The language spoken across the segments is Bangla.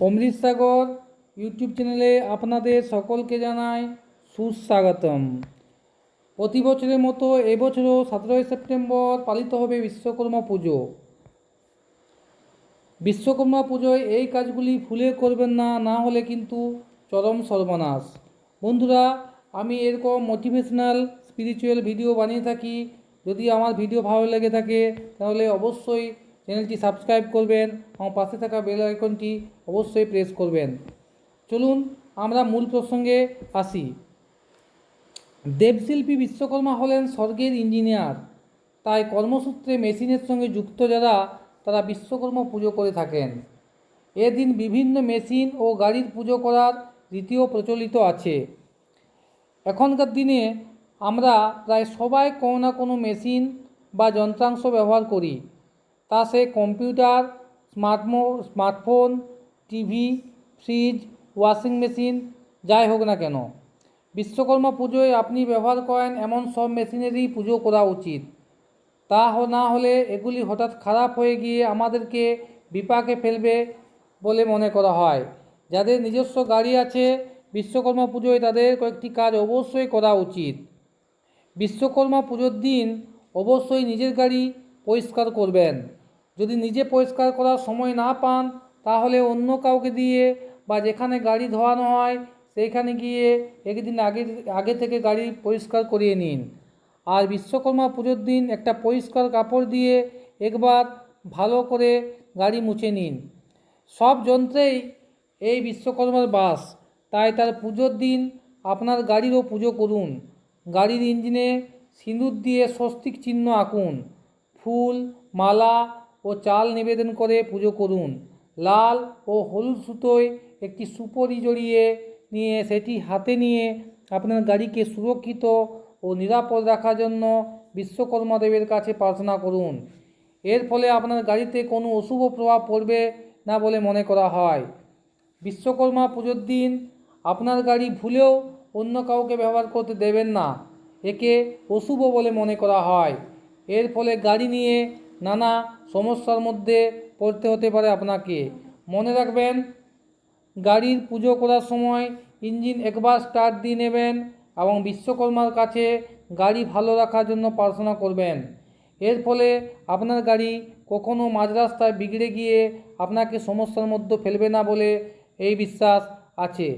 অমৃত সাগর ইউটিউব চ্যানেলে আপনাদের সকলকে জানাই সুস্বাগতম। প্রতি বছরের মতো এবছরও 17 সেপ্টেম্বর পালিত হবে বিশ্বকর্মা পুজো। বিশ্বকর্মা পুজোয় এই কাজগুলি ভুলে করবেন না, না হলে কিন্তু চরম সর্বনাশ। বন্ধুরা, আমি এরকম মোটিভেশনাল স্পিরিচুয়াল ভিডিও বানিয়ে থাকি। যদি আমার ভিডিও ভালো লেগে থাকে তাহলে অবশ্যই চ্যানেলটি সাবস্ক্রাইব করবেন এবং পাশে থাকা বেল আইকনটি অবশ্যই প্রেস করবেন। চলুন আমরা মূল প্রসঙ্গে আসি। দেবশিল্পী বিশ্বকর্মা হলেন স্বর্গের ইঞ্জিনিয়ার। তাই কর্মসূত্রে মেশিনের সঙ্গে যুক্ত যারা, তারা বিশ্বকর্মা পুজো করে থাকেন। এদিন বিভিন্ন মেশিন ও গাড়ির পুজো করার রীতিও প্রচলিত আছে। এখনকার দিনে আমরা প্রায় সবাই কোনো না কোনো মেশিন বা যন্ত্রাংশ ব্যবহার করি। তা সে computer, smartphone, TV, fridge, washing machine, যাই হোক না কেন, বিশ্বকর্মা পুজোয় আপনি ব্যবহার করেন এমন সব মেশিনেরই পুজো করা উচিত। তা না হলে এগুলি হঠাৎ খারাপ হয়ে গিয়ে আমাদেরকে বিপাকে ফেলবে বলে মনে করা হয়। যাদের নিজস্ব গাড়ি আছে, বিশ্বকর্মা পুজোয় তাদের কয়েকটি কাজ অবশ্যই করা উচিত। বিশ্বকর্মা পুজোর দিন অবশ্যই নিজের গাড়ি পরিষ্কার করবেন। যদি নিজে পরিষ্কার করার সময় না পান তাহলে অন্য কাউকে দিয়ে বা যেখানে গাড়ি ধোয়ানো হয় সেইখানে গিয়ে একদিন আগে থেকে গাড়ি পরিষ্কার করিয়ে নিন। আর বিশ্বকর্মা পুজোর দিন একটা পরিষ্কার কাপড় দিয়ে একবার ভালো করে গাড়ি মুছে নিন। সব যন্ত্রেই এই বিশ্বকর্মার বাস, তাই তার পুজোর দিন আপনার গাড়িরও পুজো করুন। গাড়ির ইঞ্জিনে সিঁদুর দিয়ে স্বস্তিক চিহ্ন আঁকুন। ফুল, মালা ও চাল নিবেদন করে পুজো করুন। লাল ও হলুদ সুতোয় একটি সুপরি জড়িয়ে নিয়ে সেটি হাতে নিয়ে আপনার গাড়িকে সুরক্ষিত ও নিরাপদ রাখার জন্য বিশ্বকর্মা দেবের কাছে প্রার্থনা করুন। এর ফলে আপনার গাড়িতে কোনো অশুভ প্রভাব পড়বে না বলে মনে করা হয়। বিশ্বকর্মা পুজোর দিন আপনার গাড়ি ভুলেও অন্য কাউকে ব্যবহার করতে দেবেন না। একে অশুভ বলে মনে করা হয়। এর ফলে গাড়ি নিয়ে নানা সমস্যার মধ্যে পড়তে হতে পারে আপনাকে। মনে রাখবেন, গাড়ির পুজো করার সময় ইঞ্জিন একবার স্টার্ট দিয়ে নেবেন এবং বিশ্বকর্মার কাছে গাড়ি ভালো রাখার জন্য প্রার্থনা করবেন। এর ফলে আপনার গাড়ি কখনো মাঝ রাস্তায় বিগড়ে গিয়ে আপনাকে সমস্যার মধ্যে ফেলবে না বলে এই বিশ্বাস আছে।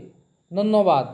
ধন্যবাদ।